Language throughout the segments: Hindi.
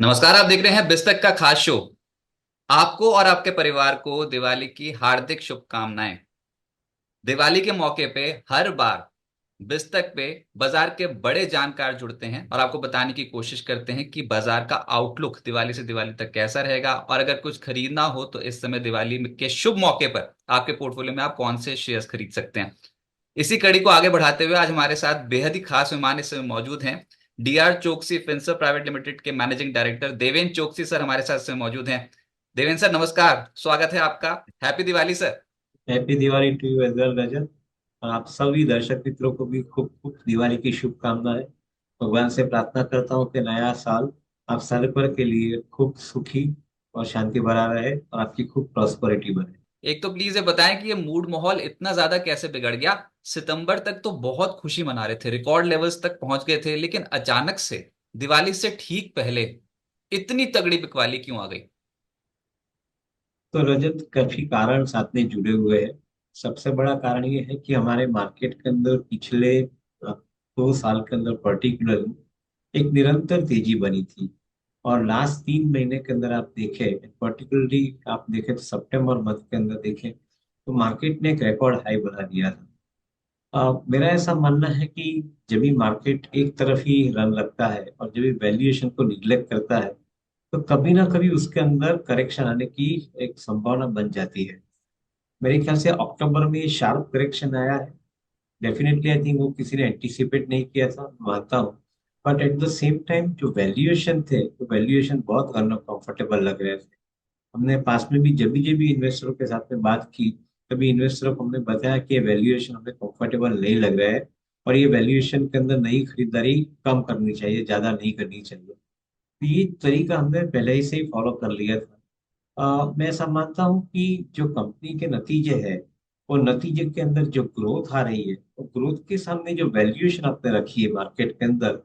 नमस्कार। आप देख रहे हैं बिस्तक का खास शो। आपको और आपके परिवार को दिवाली की हार्दिक शुभकामनाएं। दिवाली के मौके पे हर बार बिस्तक पे बाजार के बड़े जानकार जुड़ते हैं और आपको बताने की कोशिश करते हैं कि बाजार का आउटलुक दिवाली से दिवाली तक कैसा रहेगा, और अगर कुछ खरीदना हो तो इस समय दिवाली के शुभ मौके पर आपके पोर्टफोलियो में आप कौन से शेयर्स खरीद सकते हैं। इसी कड़ी को आगे बढ़ाते हुए आज हमारे साथ बेहद ही खास मेहमान इस समय मौजूद हैं। डीआर चोकसी फिनसर्व प्राइवेट लिमिटेड के managing director Deven Choksey sir हमारे साथ इस समय मौजूद हैं। देवेन सर नमस्कार, स्वागत है आपका। Happy Diwali sir. Happy Diwali to you as well Rajat. और आप सभी दर्शक मित्रों को भी खूब खूब दिवाली की शुभकामनाएं। भगवान से प्रार्थना करता हूँ कि नया साल आप सभी पर के लिए खूब सुखी और शांति भरा रहे और आपकी खूब प्रॉस्पेरिटी बने। एक तो प्लीज ये बताएं कि ये मूड माहौल इतना ज्यादा कैसे बिगड़ गया। सितंबर तक तो बहुत खुशी मना रहे थे, रिकॉर्ड लेवल्स तक पहुंच गए थे, लेकिन अचानक से दिवाली से ठीक पहले इतनी तगड़ी बिकवाली क्यों आ गई? तो रजत, काफी कारण साथ में जुड़े हुए हैं। सबसे बड़ा कारण ये है कि हमारे मार्केट के अंदर पिछले 2 साल के अंदर पर्टिकुलरली एक निरंतर तेजी बनी थी। और लास्ट 3 महीने के अंदर आप देखें, पर्टिकुलरली आप देखें तो सितंबर मंथ के अंदर देखें तो मार्केट ने एक रिकॉर्ड हाई बना दिया था। मेरा ऐसा मानना है कि जब भी मार्केट एक तरफ ही रन लगता है और जब भी वैल्यूएशन को निग्लेक्ट करता है तो कभी ना कभी उसके अंदर करेक्शन आने की एक संभावना बन जाती है। मेरे ख्याल से अक्टूबर में शार्प करेक्शन आया है। डेफिनेटली आई थिंक वो किसी ने एंटिसिपेट नहीं किया था, मानता हूँ। But at the same time जो वैल्यूएशन थे तो वैल्यूएशन बहुत कंफर्टेबल लग रहे थे। हमने पास में भी जब भी इन्वेस्टरों के साथ में बात की, तभी इन्वेस्टरों को हमने बताया कि वैल्यूएशन हमें कंफर्टेबल नहीं लग रहा है और ये वैल्यूएशन के अंदर नई खरीदारी कम करनी चाहिए, ज्यादा नहीं करनी चाहिए। तो ये तरीका हमने पहले ही से ही फॉलो कर लिया था। मैं ऐसा मानता हूँ कि जो कंपनी के नतीजे है, वो नतीजे के अंदर जो ग्रोथ आ रही है, वो ग्रोथ के सामने जो वैल्यूएशन आपने रखी है मार्केट के अंदर,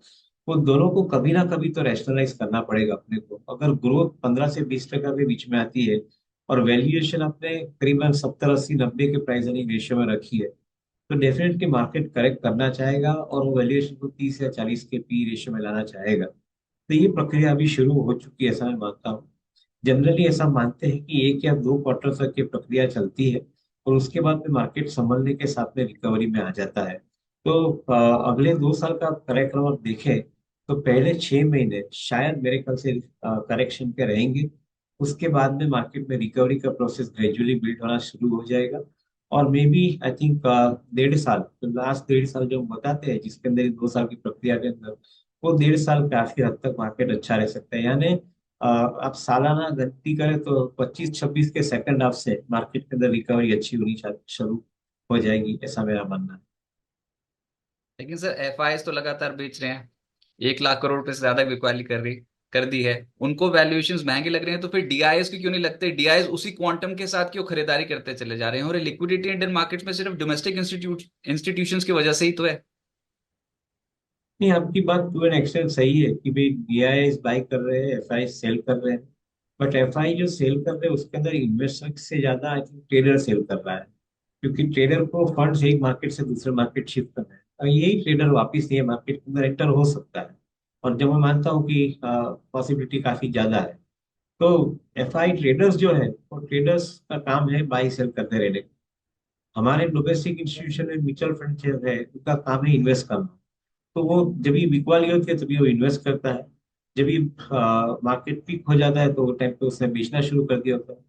वो दोनों को कभी ना कभी तो रैशनलाइज करना पड़ेगा अपने को। अगर ग्रोथ 15 से 20% के बीच में आती है और वैल्यूएशन आपने करीबन 70 80 90 के प्राइस अर्निंग रेशियो में रखी है, तो डेफिनेटली मार्केट करेक्ट करना चाहेगा और वो वैल्यूएशन को 30 या 40 के पी रेशियो में लाना चाहेगा। तो ये प्रक्रिया अभी शुरू हो चुकी है, ऐसा मैं मानता हूँ। जनरली ऐसा मानते हैं कि 1 या 2 क्वार्टर तक ये प्रक्रिया चलती है और उसके बाद में मार्केट संभलने के साथ में रिकवरी में आ जाता है। तो अगले 2 साल का कार्यक्रम आप देखें तो पहले 6 महीने शायद मेरे ख्याल से करेक्शन के रहेंगे। उसके बाद में मार्केट में रिकवरी का प्रोसेस ग्रेजुअली बिल्ड होना शुरू हो जाएगा। और मे बी आई थिंक 1.5 साल, तो लास्ट 1.5 साल जो हम बताते हैं जिसके अंदर 2 साल की प्रक्रिया के अंदर, वो 1.5 साल काफी हद तक मार्केट अच्छा रह सकता है। यानी आप सालाना गिनती करें तो 25 26 के सेकंड हाफ से मार्केट के अंदर रिकवरी अच्छी होनी शुरू हो जाएगी, ऐसा मेरा मानना है। लेकिन सर एफआईएस तो लगातार बेच रहे हैं, 1 लाख करोड़ रुपए से ज्यादा बिकवाली कर दी है। उनको वैल्यूएशंस महंगे लग रहे हैं, तो फिर डीआईएस की क्यों नहीं लगते? डीआईएस उसी क्वांटम के साथ क्यों खरीदारी करते चले जा रहे हैं? और लिक्विडिटी इंडियन मार्केट्स में सिर्फ डोमेस्टिक इंस्टीट्यूशंस की वजह से ही तो है। नहीं, आपकी बात टू एन एक्सटेंट सही है कि भाई बीआईआई बाई कर रहे हैं, एफआई सेल कर रहे हैं। बट एफआई जो सेल कर रहे हैं उसके अंदर इन्वेस्टर से ज्यादा आई थिंक ट्रेडर सेल कर रहा है। क्योंकि ट्रेडर को फंड्स एक मार्केट से दूसरे मार्केट शिफ्ट करना है और यही ट्रेडर वापस ये मार्केट के अंदर एंटर हो सकता है। और जब मैं मानता हूँ कि पॉसिबिलिटी काफी ज्यादा है, तो एफआई ट्रेडर्स जो है वो ट्रेडर्स का काम है बाई सेल करते रहने का। हमारे डोमेस्टिक इंस्टीट्यूशन में म्यूचुअल फंड जो है उनका काम है इन्वेस्ट करना। तो वो जब भी बिकवाली होती है तभी वो इन्वेस्ट करता है। जब भी मार्केट पीक हो जाता है तो वो टाइम पे उसने बेचना शुरू कर दिया होता है।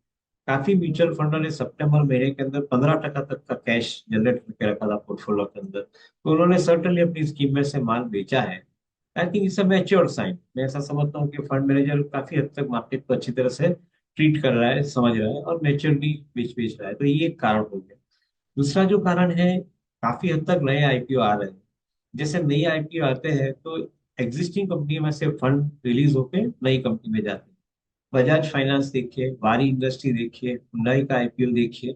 काफी म्यूचुअल फंडों ने सितंबर महीने के अंदर 15% तक का कैश जनरेट करके रखा था पोर्टफोलियो के अंदर, तो उन्होंने सर्टनली अपनी स्कीम में से माल बेचा है। I think it's a mature sign. मैं ऐसा समझता हूँ कि फंड मैनेजर काफी हद तक मार्केट को अच्छी तरह से ट्रीट कर रहा है, समझ रहा है और मैच्योरली बेच बेच रहा है। तो ये एक कारण हो गया। दूसरा जो कारण है, काफी हद तक नए आईपीओ आ रहे हैं। जैसे नई आईपीओ आते हैं तो एग्जिस्टिंग कंपनी में से फंड रिलीज होके नई कंपनी में जाते हैं। बजाज फाइनेंस देखिए, वारी इंडस्ट्री देखिए, हुंडई का आईपीओ देखिए।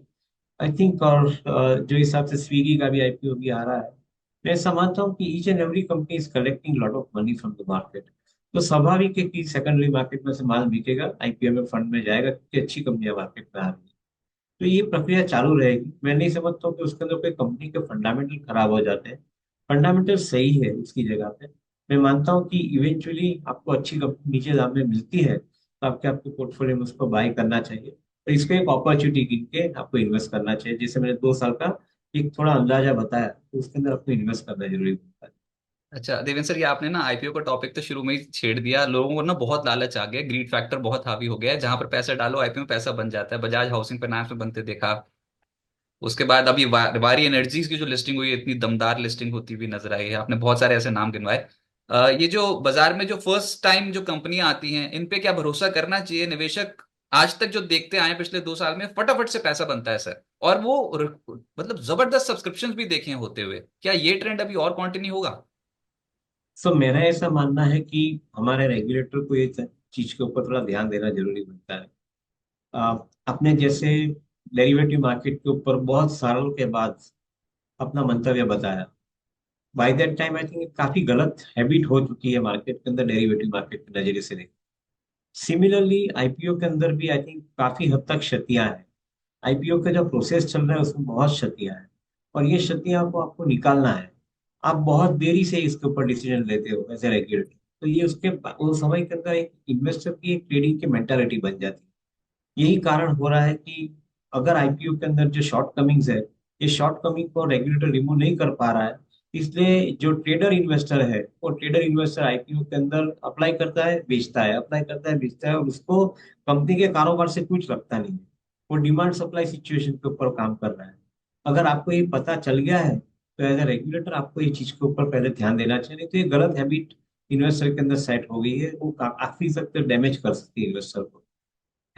आई थिंक और जो हिसाब से स्विगी का भी आईपीओ भी आ रहा है, मैं समझता हूँ कि each and every company is collecting lot of money from the market. तो स्वाभाविक है कि सेकेंडरी मार्केट में से माल बिकेगा, आईपीओ में फंड में जाएगा क्योंकि अच्छी कंपनियां मार्केट में आ रही है। तो ये प्रक्रिया चालू रहेगी। मैं नहीं समझता हूँ कि उसके अंदर कोई कंपनी के फंडामेंटल खराब हो जाते हैं। फंडामेंटल सही है उसकी जगह पे। मैं मानता हूँ कि इवेंचुअली आपको अच्छी कंपनी नीचे दाम में मिलती है तो आपके आपके पोर्टफोलियो में उसको बाय करना चाहिए। तो इसको एक अपॉर्चुनिटी गिन के आपको इन्वेस्ट करना चाहिए। जैसे मैंने 2 साल का एक थोड़ा अंदाजा बताया, तो उसके अंदर आपको इन्वेस्ट करना जरूरी होता है। अच्छा देवेंद्र सर, ये आपने ना आईपीओ का टॉपिक तो शुरू में ही छेड़ दिया। लोगों को ना बहुत लालच आ गया, ग्रीड फैक्टर बहुत हावी हो गया है, जहां पर पैसा डालो आईपीओ में पैसा बन जाता है। बजाज हाउसिंग फाइनेंस में बनते देखा। उसके बाद अभी वारी एनर्जीज की जो लिस्टिंग हुई है, इतनी दमदार लिस्टिंग होती हुई नजर आई है। आपने बहुत सारे ऐसे नाम गिनवाए। ये जो बाजार में जो फर्स्ट टाइम जो कंपनियां आती हैं, इन पे क्या भरोसा करना चाहिए? निवेशक आज तक जो देखते आए हैं पिछले 2 साल में, फटाफट से पैसा बनता है सर, और वो मतलब जबरदस्त सब्सक्रिप्शन भी देखे हैं होते हुए। क्या ये ट्रेंड अभी और कंटिन्यू होगा? सो मेरा ऐसा मानना है कि हमारे रेगुलेटर को ये चीज के ऊपर थोड़ा ध्यान देना जरूरी बनता है। आपने जैसे डेरिवेटिव मार्केट के ऊपर बहुत सालों के बाद अपना मंतव्य बताया। By that time I think काफी गलत हैबिट हो चुकी है मार्केट के अंदर, डेरिवेटिव मार्केट के नजरिए से देखें। सिमिलरली आईपीओ के अंदर भी आई थिंक काफी हद तक क्षतियां हैं। आईपीओ का जो प्रोसेस चल रहा है उसमें बहुत क्षतियां हैं, और ये क्षतियां को आपको निकालना है। आप बहुत देरी से इसके ऊपर डिसीजन लेते हो एज ए रेगुलेटर, तो ये वो समय के अंदर एक इन्वेस्टर की एक ट्रेडिंग की मेंटालिटी बन जाती है। यही कारण हो रहा है कि अगर आईपीओ के अंदर जो शॉर्ट कमिंग्स है, ये शॉर्ट कमिंग को रेगुलेटर रिमूव नहीं कर पा रहा है। इसलिए जो ट्रेडर इन्वेस्टर है, वो ट्रेडर इन्वेस्टर आईपीओ के अंदर अप्लाई करता है, बेचता है, अप्लाई करता है, बेचता है, और उसको कंपनी के कारोबार से कुछ लगता नहीं है। वो डिमांड सप्लाई सिचुएशन के ऊपर काम कर रहा है। अगर आपको ये पता चल गया है तो एज ए रेगुलेटर आपको ये चीज के ऊपर पहले ध्यान देना चाहिए। नहीं तो ये गलत हैबिट इन्वेस्टर के अंदर सेट हो गई है, वो काफी हद तक डैमेज कर सकती है इन्वेस्टर को।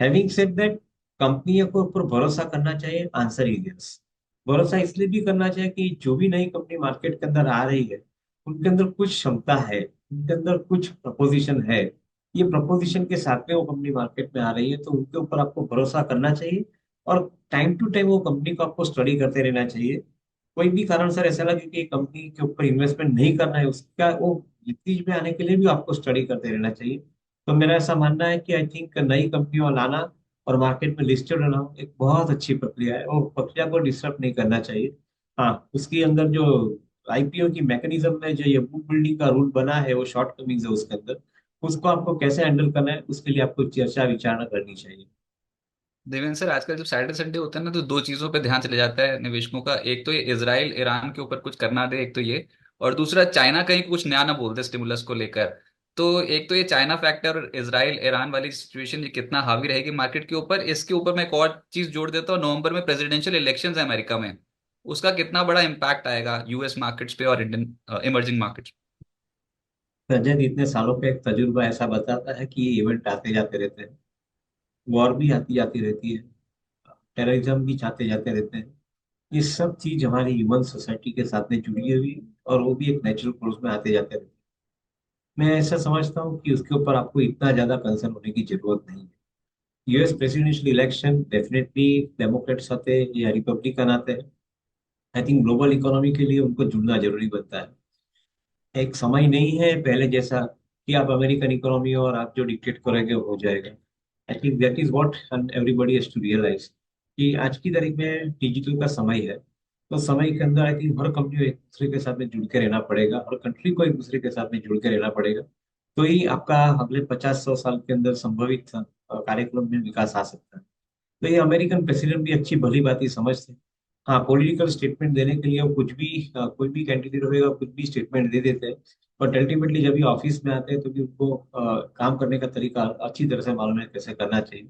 हैविंग सेड दैट, कंपनियों के ऊपर भरोसा करना चाहिए, आंसर इज यस। भरोसा इसलिए भी करना चाहिए कि जो भी नई कंपनी मार्केट के अंदर आ रही है, उनके अंदर कुछ क्षमता है, उनके अंदर कुछ प्रपोजिशन है। ये प्रपोजिशन के साथ में वो कंपनी मार्केट में आ रही है, तो उनके ऊपर आपको भरोसा करना चाहिए। और टाइम टू टाइम वो कंपनी को आपको स्टडी करते रहना चाहिए। कोई भी कारण सर ऐसा लगे कि कंपनी के ऊपर इन्वेस्टमेंट नहीं करना है, उसका वो लिटरेज में आने के लिए भी आपको स्टडी करते रहना चाहिए। तो मेरा ऐसा मानना है कि आई थिंक नई कंपनियों लाना और मार्केट में लिस्टेड होना एक बहुत अच्छी प्रक्रिया है, और प्रक्रिया को डिस्टर्ब नहीं करना चाहिए। हाँ, उसके अंदर जो आईपीओ की मैकेनिज्म में जो ये बुक बिल्डिंग का रूल बना है, वो शॉर्ट कमिंग्स है उसके अंदर, उसको आपको कैसे हैंडल करना है उसके लिए आपको चर्चा विचारणा करनी चाहिए। देवेंद्र सर, आजकल जब सैटरडे संडे होता है ना, तो दो चीजों पे ध्यान चले जाता है निवेशकों का। एक तो ये इजराइल ईरान के ऊपर कुछ करना दे, एक तो ये, और दूसरा चाइना कहीं कुछ नया ना बोल दे स्टिमुलस को लेकर। तो एक तो ये चाइना फैक्टर और इजराइल ईरान वाली सिचुएशन, ये कितना हावी रहेगी मार्केट के ऊपर। इसके ऊपर मैं एक और चीज जोड़ देता हूँ, नवंबर में प्रेसिडेंशियल इलेक्शंस है अमेरिका में। उसका कितना बड़ा इम्पैक्ट आएगा यूएस मार्केट्स पे और इंडियन इमर्जिंग मार्केट्स। रजत, इतने सालों का एक तजुर्बा ऐसा बताता है कि ये इवेंट आते जाते रहते हैं। वॉर भी आती जाती रहती है, टेररिज्म भी आते जाते रहते हैं। ये सब चीज हमारी ह्यूमन सोसाइटी के साथ में जुड़ी हुई है, और वो भी एक नेचुरल कोर्स में आते जाते रहते हैं। मैं ऐसा समझता हूँ कि उसके ऊपर आपको इतना ज्यादा कंसर्न होने की जरूरत नहीं है। US presidential election definitely Democrats आते हैं या रिपब्लिकन आते हैं, आई थिंक ग्लोबल इकोनॉमी के लिए उनको जुड़ना जरूरी बनता है। एक समय नहीं है पहले जैसा कि आप अमेरिकन इकोनॉमी और आप जो डिक्टेट करोगे हो जाएगा। I think that is what everybody has to realise, कि आज की तारीख में डिजिटल का समय है। तो समय के अंदर आई थिंक हर कंपनी को एक दूसरे के साथ में जुड़ के रहना पड़ेगा, हर कंट्री को एक दूसरे के साथ में जुड़ के रहना पड़ेगा। तो ही आपका अगले 50-100 साल के अंदर संभवित कार्यक्रम में विकास आ सकता है। तो ये अमेरिकन प्रेसिडेंट भी अच्छी भली बात ही समझते हैं। हाँ, पॉलिटिकल स्टेटमेंट देने के लिए वो कुछ भी कोई भी कैंडिडेट होगा कुछ भी स्टेटमेंट दे देते हैं। बट अल्टीमेटली जब ये ऑफिस में आते हैं तो भी उनको काम करने का तरीका अच्छी तरह से मालूम है कैसे करना चाहिए।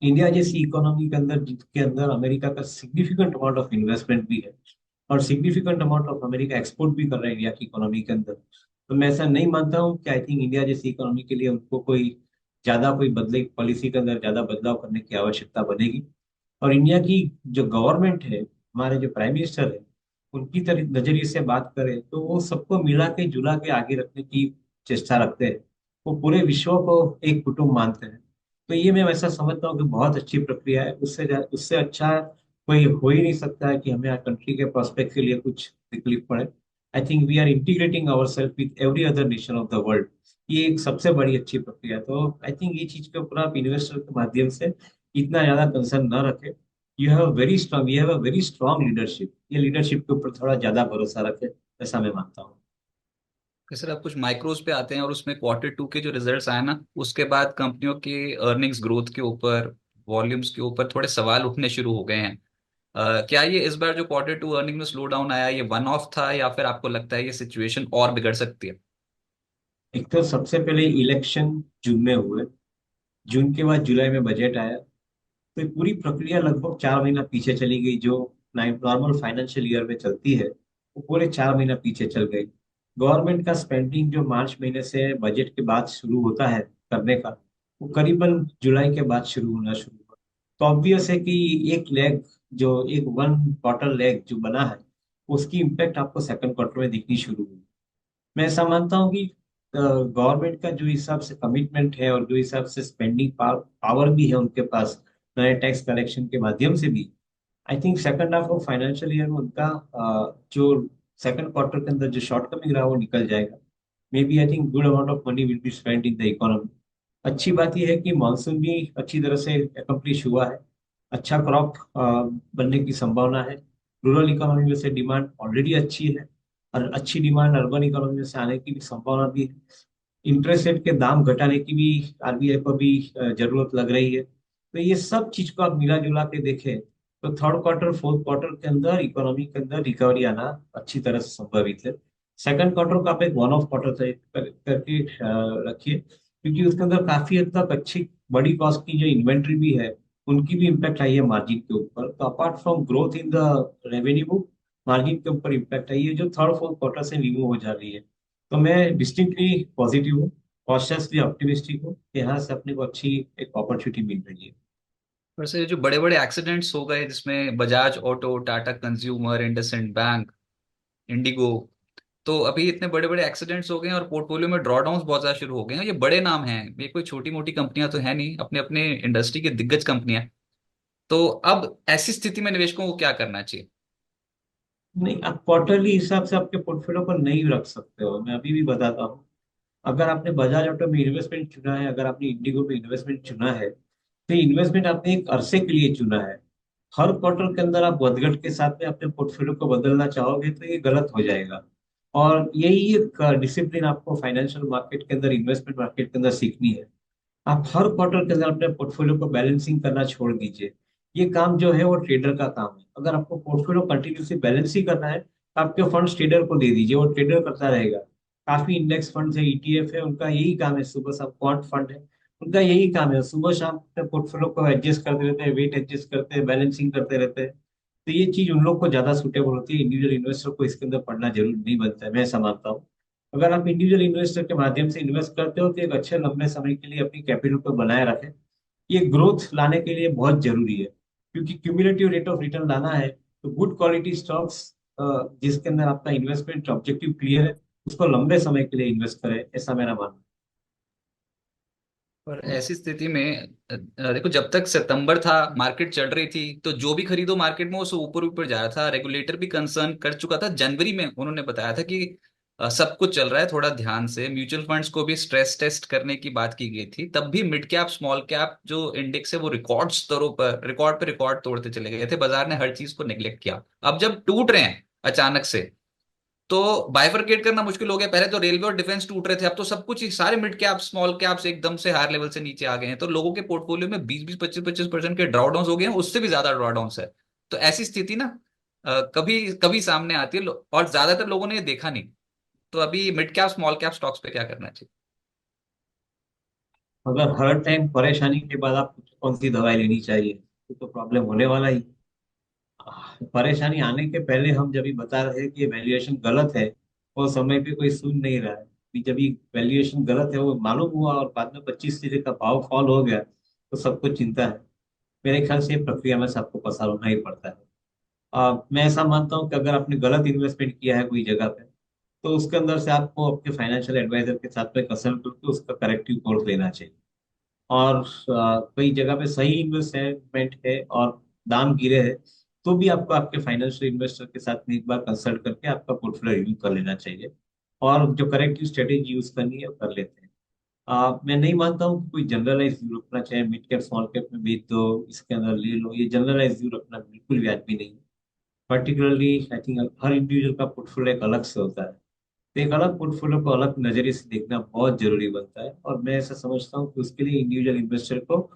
इंडिया जैसी इकोनॉमी के अंदर, जिसके अंदर अमेरिका का सिग्निफिकेंट अमाउंट ऑफ इन्वेस्टमेंट भी है, और significant amount of America export भी कर रहा है इंडिया की इकोनॉमी के अंदर, तो मैं ऐसा नहीं मानता हूँ कि आई थिंक इंडिया जैसी इकोनॉमी के लिए उनको कोई बदले पॉलिसी के अंदर ज्यादा बदलाव करने की आवश्यकता बनेगी। और इंडिया की जो गवर्नमेंट है, हमारे जो प्राइम मिनिस्टर है, उनकी तरह नजरिए से बात करें तो वो सबको मिला के जुला के आगे रखने की चेष्टा रखते हैं। वो पूरे विश्व को एक कुटुंब मानते हैं। तो ये मैं वैसा समझता हूँ कि बहुत अच्छी प्रक्रिया है। उससे अच्छा कोई हो ही नहीं सकता है कि हमें कंट्री के प्रोस्पेक्ट के लिए कुछ तकलीफ पड़े। I think we are integrating our self with every other nation of the world. ये एक सबसे बड़ी अच्छी प्रक्रिया है। तो आई थिंक ये चीज के ऊपर आप इन्वेस्टर के माध्यम से इतना ज्यादा कंसर्न न रखें। You have a very strong leadership, ये लीडरशिप के ऊपर थोड़ा ज्यादा भरोसा रखें, ऐसा मैं मानता हूँ। सर आप कुछ माइक्रोज पे आते हैं और उसमें Q2 के जो रिजल्ट्स आए ना, उसके बाद कंपनियों की अर्निंग्स ग्रोथ के ऊपर, वॉल्यूम्स के ऊपर थोड़े सवाल उठने शुरू हो गए हैं। क्या ये इस बार जो Q2 अर्निंग में स्लो डाउन आया, ये वन ऑफ था या फिर आपको लगता है ये सिचुएशन और बिगड़ सकती है? एक तो सबसे पहले इलेक्शन जून में हुए, जून के बाद जुलाई में बजट आया, तो ये पूरी प्रक्रिया लगभग 4 महीना पीछे चली गई। जो नॉर्मल फाइनेंशियल ईयर में चलती है वो पूरे 4 महीना पीछे चल गई। गवर्नमेंट का स्पेंडिंग जो मार्च महीने से बजट के बाद शुरू होता है करने का, वो करीबन जुलाई के बाद शुरू हुआ। तो ऑब्वियस है कि एक लेग, जो एक वन क्वार्टर लेग जो बना है, उसकी इम्पेक्ट आपको सेकंड क्वार्टर में दिखनी शुरू हुई। मैं ऐसा मानता हूँ कि गवर्नमेंट का जो हिसाब से कमिटमेंट है और जो हिसाब से स्पेंडिंग पावर भी है उनके पास, नए टैक्स कलेक्शन के माध्यम से भी, I think second half of financial year में उनका जो सेकंड क्वार्टर के अंदर जो शॉर्ट कमिंग रहा वो निकल जाएगा। Maybe I think good amount of money will be spend in the economy. अच्छी बात यह है कि मानसून भी अच्छी तरह से एकम्प्लिश हुआ है। अच्छा क्रॉप बनने की संभावना है। रूरल इकोनॉमी में से डिमांड ऑलरेडी अच्छी है, और अच्छी डिमांड अर्बन इकोनॉमी में से आने की भी संभावना भी है। इंटरेस्ट रेट के दाम घटाने की भी आरबीआई को भी जरूरत लग रही है। तो ये सब चीज को आप मिला जुला के देखें तो थर्ड क्वार्टर फोर्थ क्वार्टर के अंदर इकोनॉमी के अंदर रिकवरी आना अच्छी तरह से संभावित है। सेकंड क्वार्टर को आप एक वन ऑफ क्वार्टर करके रखिए, क्योंकि उसके अंदर काफी हद तक अच्छी बड़ी कॉस्ट की जो इन्वेंट्री भी है, उनकी भी इम्पैक्ट आई है मार्जिन के ऊपर। तो apart from growth in the revenue, margin के ऊपर इम्पैक्ट आई है जो थर्ड फोर्थ क्वार्टर से रिमूव हो जा रही है। तो मैं डिस्टिंक्टली पॉजिटिव हूँ, कॉशियसली ऑप्टिमिस्टिक हूँ कि यहाँ से अपने को अच्छी एक अपॉर्चुनिटी मिल रही है। वैसे जो बड़े बड़े एक्सीडेंट्स हो गए जिसमें Bajaj auto, Tata consumer, IndusInd bank, Indigo, तो अभी इतने बड़े बड़े एक्सीडेंट्स हो गए हैं और पोर्टफोलियो में ड्रॉडाउन्स बहुत ज्यादा शुरू हो गए हैं। ये बड़े नाम हैं, ये कोई छोटी मोटी कंपनियां तो है नहीं, अपने अपने इंडस्ट्री के दिग्गज कंपनियां। तो अब ऐसी स्थिति में निवेशकों को क्या करना चाहिए? नहीं, आप क्वार्टरली हिसाब से आपके पोर्टफोलियो पर नहीं रख सकते हो। मैं अभी भी बताता हूँ। अगर आपने बजाज ऑटो में इन्वेस्टमेंट चुना है, अगर आपने इंडिगो में इन्वेस्टमेंट चुना है, तो इन्वेस्टमेंट आपने एक अरसे के लिए चुना है। हर क्वार्टर के अंदर आप बदगट के साथ में अपने पोर्टफोलियो को बदलना चाहोगे तो ये गलत हो जाएगा। और यही एक डिसिप्लिन आपको फाइनेंशियल मार्केट के अंदर, इन्वेस्टमेंट मार्केट के अंदर सीखनी है। आप हर क्वार्टर के अंदर अपने पोर्टफोलियो को बैलेंसिंग करना छोड़ दीजिए। ये काम जो है वो ट्रेडर का काम है। अगर आपको पोर्टफोलियो कंटिन्यूसली बैलेंस ही करना है तो आपके फंड्स ट्रेडर को दे दीजिए, वो ट्रेडर करता रहेगा। काफी इंडेक्स फंड्स है, ईटीएफ है, उनका यही काम है। सुबह शाम क्वांट फंड है, उनका यही काम है, सुबह शाम अपने पोर्टफोलियो को एडजस्ट करते रहते हैं, वेट एडजस्ट करते हैं, बैलेंसिंग करते रहते हैं। तो ये चीज उन लोग को ज्यादा सुटेबल होती है। इंडिविजुअल इन्वेस्टर को इसके अंदर पढ़ना जरूरी नहीं बनता है, मैं ऐसा मानता हूँ। अगर आप इंडिविजुअल इन्वेस्टर के माध्यम से इन्वेस्ट करते हो तो एक अच्छे लंबे समय के लिए अपनी कैपिटल को बनाए रखें। ये ग्रोथ लाने के लिए बहुत जरूरी है, क्योंकि क्यूमुलेटिव रेट ऑफ रिटर्न लाना है तो गुड क्वालिटी स्टॉक्स जिसके अंदर आपका इन्वेस्टमेंट ऑब्जेक्टिव क्लियर है, उसको लंबे समय के लिए इन्वेस्ट करें, ऐसा मेरा मानना पर ऐसी स्थिति में देखो, जब तक सितंबर था, मार्केट चल रही थी, तो जो भी खरीदो मार्केट में वो सब ऊपर ऊपर जा रहा था। रेगुलेटर भी कंसर्न कर चुका था, जनवरी में उन्होंने बताया था कि सब कुछ चल रहा है, थोड़ा ध्यान से। म्यूचुअल फंड्स को भी स्ट्रेस टेस्ट करने की बात की गई थी। तब भी मिड कैप स्मॉल कैप जो इंडेक्स है वो रिकॉर्ड स्तरों पर रिकॉर्ड तोड़ते चले गए थे। बाजार ने हर चीज को नेग्लेक्ट किया। अब जब टूट रहे हैं अचानक से, तो बाइफरकेट करना मुश्किल हो गया। पहले तो रेलवे और डिफेंस टूट रहे थे, अब तो सब कुछ ही, सारे मिड कैप स्मॉल कैप्स एकदम से हायर लेवल से नीचे आ गए हैं। तो लोगों के पोर्टफोलियो में 20-20, 25-25% के ड्रॉडाउन हो गए हैं, उससे भी ज्यादा ड्रॉडाउन है। तो ऐसी स्थिति ना कभी कभी सामने आती है, और ज्यादातर लोगों ने ये देखा नहीं। तो अभी mid cap small cap stocks पे क्या करना चाहिए? है। अगर हर टाइम परेशानी के बाद आप कौन सी दवाई लेनी चाहिए, तो प्रॉब्लम होने वाला ही। परेशानी आने के पहले हम जब भी बता रहे हैं कि ये वैल्यूएशन गलत है, वो समय पे कोई सुन नहीं रहा है कि जब ये वैल्यूएशन गलत है वो मालूम हुआ और बाद में 25 चीजें का भाव फॉल हो गया तो सबको चिंता है। मेरे ख्याल से ये प्रक्रिया में सबको पसार होना ही पड़ता है। मैं ऐसा मानता हूँ कि अगर आपने गलत इन्वेस्टमेंट किया है कोई जगह पे, तो उसके अंदर से आपको अपने फाइनेंशियल एडवाइजर के साथ में कंसल्ट करके उसका करेक्टिव कोर्स लेना चाहिए। और कई जगह पे सही इन्वेस्टमेंट है और दाम गिरे हैं, तो भी आपको आपके फाइनेंशियल इन्वेस्टर के साथ में एक बार कंसल्ट करके आपका पोर्टफोलियो रिव्यू कर लेना चाहिए। और जो करेक्टिव स्ट्रेटेजी यूज करनी है वो कर लेते हैं। मैं नहीं मानता हूँ कि कोई जनरलाइज व्यू रखना चाहिए, मिड कैप स्मॉल कैप में भी तो इसके अंदर ले लो, ये जनरलाइज व्यू रखना बिल्कुल वाजबी नहीं है। Particularly I think her individual का पोर्टफोलियो एक अलग से होता है। तो एक अलग पोर्टफोलियो को अलग नजरिए से देखना बहुत जरूरी बनता है, और मैं ऐसा समझता हूँ कि उसके लिए इंडिविजुअल इन्वेस्टर को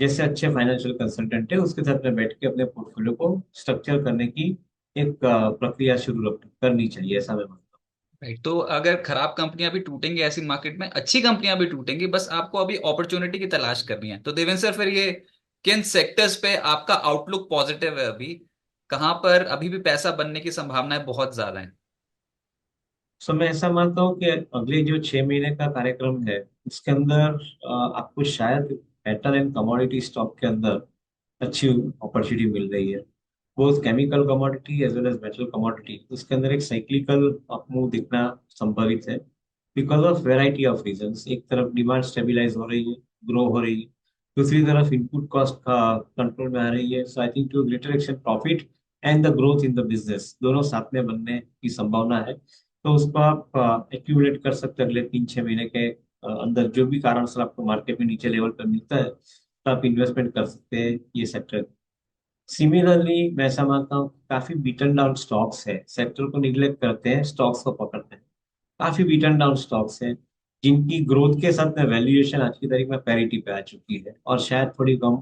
जैसे अच्छे फाइनेंशियल कंसल्टेंट है उसके साथ में बैठ के अपने पोर्टफोलियो को स्ट्रक्चर करने की एक प्रक्रिया शुरू करनी चाहिए, ऐसा मैं मानता राइट। तो अगर खराब कंपनियां भी टूटेंगी ऐसी मार्केट में, अच्छी कंपनियां भी टूटेंगी, बस आपको अभी अपॉर्चुनिटी की तलाश करनी है। तो देवेंद्र सर, फिर ये किन सेक्टर्स पे आपका आउटलुक पॉजिटिव है अभी, कहां पर अभी भी पैसा बनने की संभावनाएं बहुत ज्यादा हैं? हूँ। सो मैं ऐसा मानता हूँ कि अगले जो 6 महीने का कार्यक्रम है उसके अंदर आपको शायद मेटल एंड कमोडिटी स्टॉक के अंदर अच्छी अपॉर्चुनिटी मिल रही है। Both chemical commodity as well as metal commodity, उसके अंदर एक साइक्लिकल अपमूव दिखना संभावित है, because of variety of reasons. एक तरफ डिमांड स्टेबलाइज हो रही है, ग्रो हो रही है, दूसरी तरफ इनपुट कॉस्ट का कंट्रोल में आ रही है। So I think to greater extent profit and the growth in the business दोनों साथ में बनने की संभावना है। तो उसको आप एक्यूमुलेट कर सकते हैं अगले 3-6 महीने के अंदर, जो भी कारण से आपको मार्केट में नीचे लेवल पर मिलता है तो आप इन्वेस्टमेंट कर सकते हैं ये सेक्टर। सिमिलरली मैं ऐसा मानता हूँ कि काफी बीटन डाउन स्टॉक्स है, सेक्टर को निग्लेक्ट करते हैं, स्टॉक्स को पकड़ते हैं। काफी बीटन डाउन स्टॉक्स हैं जिनकी ग्रोथ के साथ में वैल्यूएशन आज की तारीख में पैरिटी पे आ चुकी है, और शायद थोड़ी कम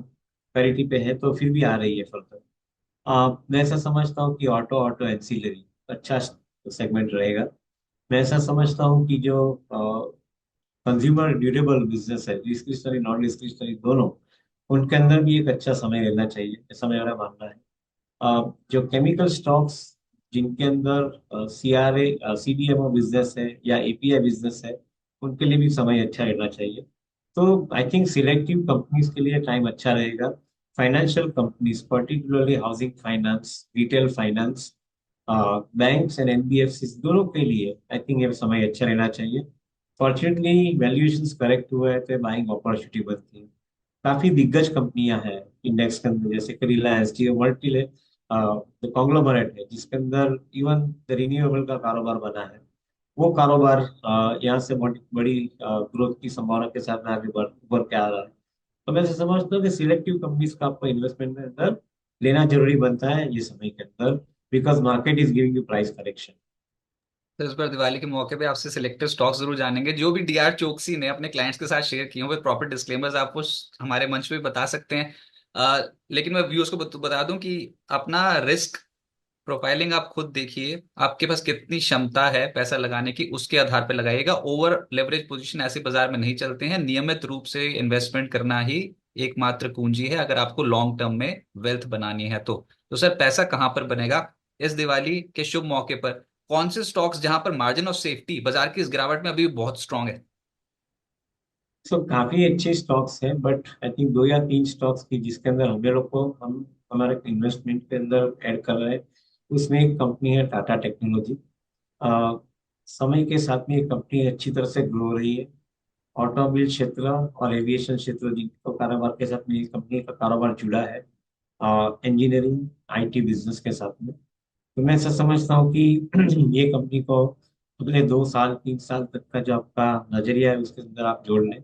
पैरिटी पे है तो फिर भी आ रही है फर्दर। मैं ऐसा समझता हूँ कि ऑटो ऑटो एंसिलरी अच्छा सेगमेंट रहेगा। मैं ऐसा समझता हूँ कि जो कंज्यूमर ड्यूरेबल बिजनेस है, डिस्क्रिशनरी नॉन डिस्क्रिशनरी दोनों, उनके अंदर भी एक अच्छा समय रहना चाहिए, ऐसा मेरा मानना है। जो केमिकल स्टॉक्स जिनके अंदर सीआरए सीडीएमओ बिजनेस है या एपीआई बिजनेस है, उनके लिए भी समय अच्छा रहना चाहिए। तो आई थिंक सिलेक्टिव कंपनीज के लिए टाइम अच्छा रहेगा। Financial companies particularly housing finance, retail finance, banks and NBFC दोनों के लिए आई थिंक ये समय अच्छा रहना चाहिए। फॉर्चुनेटली वैल्यूएशंस करेक्ट हुआ है तो बाइंग अपॉर्चुनिटी बनती है। काफी दिग्गज कंपनियां हैं इंडेक्स के अंदर, जैसे कि रिलायंस, जियो, मल्टी कॉन्ग्लोमरेट है जिसके अंदर इवन द रिन्यूएबल का कारोबार बना है। वो कारोबार यहाँ से बड़ी बड़ी ग्रोथ की संभावना के साथ में आगे बढ़ उभर के आ रहा है। तो मैं ऐसे समझता हूँ कि सिलेक्टिव कंपनीज का आपको इन्वेस्टमेंट में अंदर लेना जरूरी बनता है ये समय के अंदर, because market is giving you price correction. तो इस बार दिवाली के मौके पे आपसे सिलेक्टिव स्टॉक्स जरूर जानेंगे। जो भी डीआर चोकसी ने अपने क्लाइंट्स के साथ शेयर किए हुए प्रॉपर डिस्क्लेमर्स आपको हमारे मंच पे बता सकते हैं। लेकिन मैं व्यूअर्स को बता दूं कि अपना रिस्क प्रोफाइलिंग आप खुद देखिए, आपके पास कितनी क्षमता है पैसा लगाने की, उसके आधार पर लगाइएगा। ओवर लेवरेज पोजीशन ऐसे बाजार में नहीं चलते हैं। नियमित रूप से इन्वेस्टमेंट करना ही एकमात्र कुंजी है अगर आपको लॉन्ग टर्म में वेल्थ बनानी है। तो सर, पैसा कहाँ पर बनेगा इस दिवाली के शुभ मौके पर? कौन से स्टॉक्स जहां पर मार्जिन ऑफ सेफ्टी बाजार की इस गिरावट में अभी भी बहुत स्ट्रांग है? सो काफी अच्छे स्टॉक्स हैं, बट आई थिंक 2 या 3 स्टॉक्स की जिसके अंदर हम लोग को हम हमारे इन्वेस्टमेंट के अंदर ऐड कर रहे हैं, उसमें एक कंपनी है टाटा टेक्नोलॉजी। समय के साथ में ये कंपनी अच्छी तरह से ग्रो रही है। ऑटोमोबाइल क्षेत्र और एविएशन क्षेत्र जिनको कारोबार के साथ में ये कंपनी का कारोबार जुड़ा है, इंजीनियरिंग आईटी बिजनेस के साथ में। तो मैं ऐसा समझता हूँ कि ये कंपनी को अगले 2 साल 3 साल तक का जो आपका नजरिया है उसके अंदर आप जोड़ लें,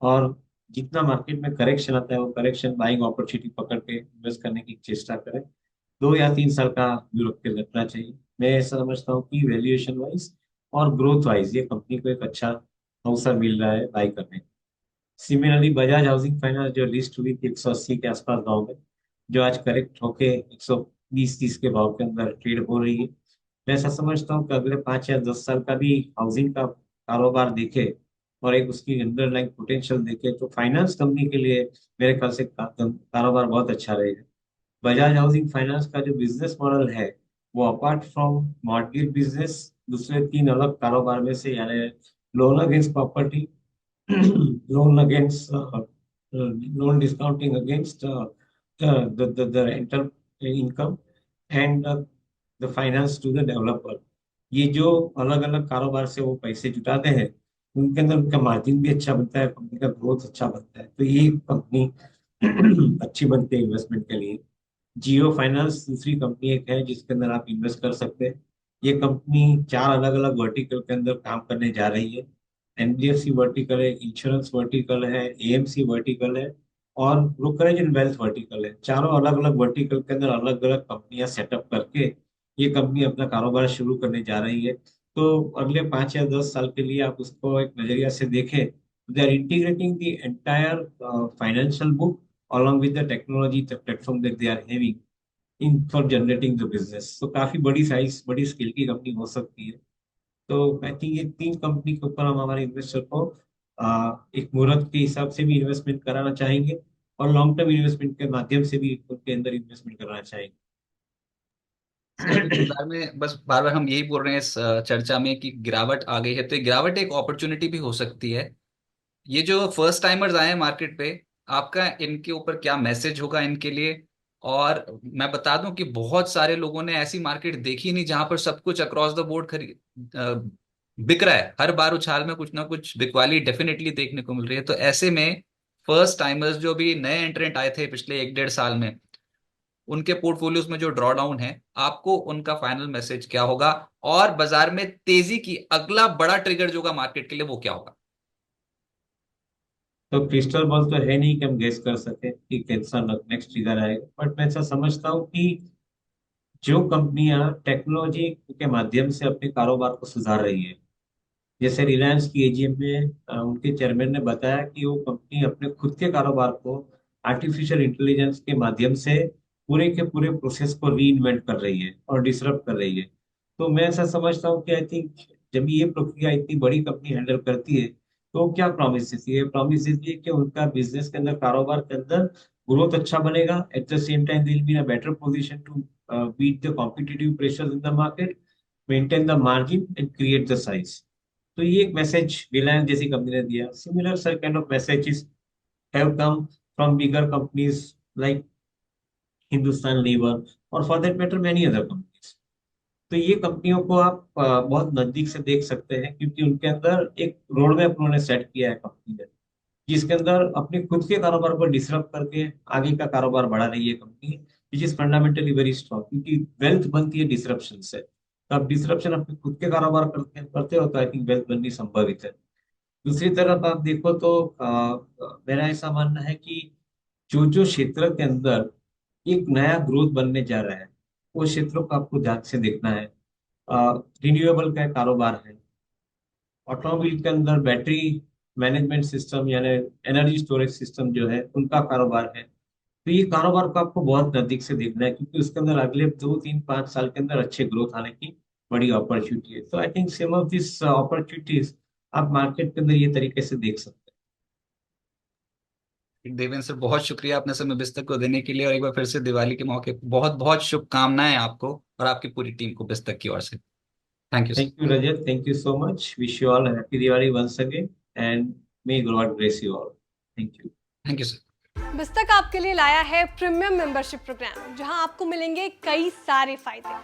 और जितना मार्केट में करेक्शन आता है वो करेक्शन बाइंग अपॉर्चुनिटी पकड़ के इन्वेस्ट करने की चेष्टा करें। 2 या 3 साल का व्यू रख के रखना चाहिए। मैं ऐसा समझता हूँ कि वैल्यूएशन वाइज और ग्रोथ वाइज ये कंपनी को एक अच्छा अवसर मिल रहा है बाई करने का। सिमिलरली बजाज हाउसिंग फाइनेंस जो लिस्ट हुई थी 180 के आसपास भाव में, जो आज करेक्ट होके 120-30 के भाव के अंदर ट्रेड हो रही है। मैं ऐसा समझता हूँ कि अगले 5 या 10 साल का भी हाउसिंग का कारोबार देखे और एक उसकी अंडरलाइंग पोटेंशियल देखे तो फाइनेंस कंपनी के लिए मेरे ख्याल से कारोबार बहुत अच्छा रहेगा। बजाज हाउसिंग फाइनेंस का जो बिजनेस मॉडल है वो अपार्ट फ्रॉम मॉर्गेज बिजनेस दूसरे 3 अलग कारोबार में से, यानी loan against property, loan against loan discounting against the rental income and the finance to the developer, ये जो अलग अलग कारोबार से वो पैसे जुटाते हैं उनके अंदर उनका मार्जिन भी अच्छा बनता है, कंपनी का ग्रोथ अच्छा बनता है, तो ये कंपनी अच्छी बनती है इन्वेस्टमेंट के लिए। जियो फाइनेंस दूसरी कंपनी एक है जिसके अंदर आप इन्वेस्ट कर सकते हैं। ये कंपनी 4 अलग अलग वर्टिकल के अंदर काम करने जा रही है। एनबीएफसी वर्टिकल है, इंश्योरेंस वर्टिकल है, एएमसी वर्टिकल है, और ब्रोकरेज एंड वेल्थ वर्टिकल है। चारों अलग अलग वर्टिकल के अंदर अलग अलग कंपनियां सेटअप करके ये कंपनी अपना कारोबार शुरू करने जा रही है। तो अगले 5 या 10 साल के लिए आप उसको एक नजरिया से देखें, they are integrating the entire financial book along with the technology the platform that they are having in for generating the business। तो काफी बड़ी साइज बड़ी स्केल की कंपनी हो सकती है। तो आई थिंक ये 3 कंपनी के ऊपर हम हमारे इन्वेस्टर को एक मुहूर्त के हिसाब से भी इन्वेस्टमेंट कराना चाहेंगे और लॉन्ग टर्म इन्वेस्टमेंट के माध्यम से भी उनके अंदर इन्वेस्टमेंट कराना सर अभी चाहेंगे। बाजार में बस बार बार हम यही बोल रहे हैं इस चर्चा में कि गिरावट आ गई है, तो ये गिरावट एक अपॉर्चुनिटी भी हो सकती है। ये जो फर्स्ट टाइमर्स आए हैं मार्केट पे, आपका इनके ऊपर क्या मैसेज होगा इनके लिए? और मैं बता दूं कि बहुत सारे लोगों ने ऐसी मार्केट देखी नहीं जहां पर सब कुछ अक्रॉस द बोर्ड बिक रहा है। हर बार उछाल में कुछ ना कुछ बिकवाली डेफिनेटली देखने को मिल रही है। तो ऐसे में फर्स्ट टाइमर्स जो भी नए एंट्रेंट आए थे पिछले 1 डेढ़ साल में, उनके पोर्टफोलियोज में जो ड्रॉ डाउन है, आपको उनका फाइनल मैसेज क्या होगा? और बाजार में तेजी की अगला बड़ा ट्रिगर जो होगा मार्केट के लिए, वो क्या होगा? तो क्रिस्टल बॉल तो है नहीं कि हम गेस कर सके कि कैसा नेक्स्ट ट्रिगर आएगा, बट मैं ऐसा समझता हूँ कि जो कंपनियां टेक्नोलॉजी के माध्यम से अपने कारोबार को सुधार रही है, जैसे रिलायंस की एजीएम में उनके चेयरमैन ने बताया कि वो कंपनी अपने खुद के कारोबार को आर्टिफिशियल इंटेलिजेंस के माध्यम से पूरे के पूरे प्रोसेस को रीइन्वेंट कर रही है और डिसरप्ट कर रही है। तो मैं ऐसा समझता हूँ कि आई थिंक जब ये प्रक्रिया इतनी बड़ी कंपनी हैंडल करती है तो वो क्या प्रॉमिस देती है? प्रॉमिस देती है कि उनका बिजनेस के अंदर कारोबार के अंदर ग्रोथ अच्छा बनेगा, at the same time they will be in a better position to beat the competitive pressures in the market, maintain the margin and create the size. तो ये एक मैसेज रिलायंस जैसी कंपनी ने दिया। Similar sir kind of messages have come from bigger companies like Hindustan Lever और for that matter many other companies. तो ये कंपनियों को आप बहुत नजदीक से देख सकते हैं क्योंकि उनके अंदर एक रोड मैप उन्होंने सेट किया है कंपनी ने, जिसके अंदर अपने खुद के कारोबार को डिसरप्ट करके आगे का कारोबार बढ़ा रही है company, which is fundamentally very strong, क्योंकि वेल्थ बनती है डिसरप्शन से। तो आप डिसरप्शन अपने खुद के कारोबार करते हो तो आई थिंक वेल्थ बननी संभवित है। दूसरी तरफ आप देखो तो मेरा ऐसा मानना है कि जो जो क्षेत्र के अंदर एक नया ग्रोथ बनने जा रहा है, वो क्षेत्रों को आपको ध्यान से देखना है। रिन्यूएबल का कारोबार है, ऑटोमोबाइल के अंदर बैटरी मैनेजमेंट सिस्टम यानी एनर्जी स्टोरेज सिस्टम जो है उनका कारोबार है। तो ये कारोबार को आपको बहुत नजदीक से देखना है क्योंकि उसके अंदर अगले 2 3 5 साल के अंदर अच्छे ग्रोथ आने की बड़ी अपॉर्चुनिटी है। तो I think some of this opportunities आप मार्केट के अंदर ये तरीके से देख सकते देवेंद्र सर, बहुत शुक्रिया अपने समय बिस्तक को देने के लिए, और एक बार फिर से दिवाली के मौके पर बहुत बहुत शुभकामनाएं आपको और आपकी पूरी टीम को बिस्तक की ओर से। थैंक यू हैं। Sir. Thank you Rajat, thank you so much, wish you all happy Diwali once again and may God bless you all. Thank you. Thank you sir. बिस्तक आपके लिए लाया है प्रीमियम मेंबरशिप प्रोग्राम, जहां आपको मिलेंगे कई सारे फायदे,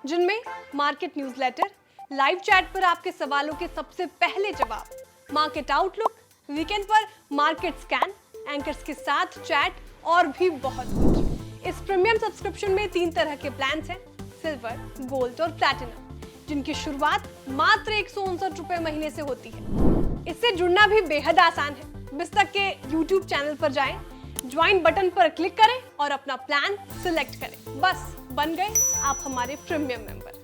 जिनमें मार्केट न्यूज़लेटर, लाइव चैट पर आपके सवालों के सबसे पहले जवाब, मार्केट आउटलुक, वीकेंड पर मार्केट स्कैन, एंकर्स के साथ चैट और भी बहुत कुछ। इस प्रीमियम सब्सक्रिप्शन में 3 तरह के प्लान हैं, सिल्वर, गोल्ड और प्लैटिनम, जिनकी शुरुआत मात्र 159 रुपए महीने से होती है। इससे जुड़ना भी बेहद आसान है। बिस्तक के YouTube चैनल पर जाएं, ज्वाइन बटन पर क्लिक करें और अपना प्लान सिलेक्ट करें। बस बन गए आप हमारे प्रीमियम मेंबर।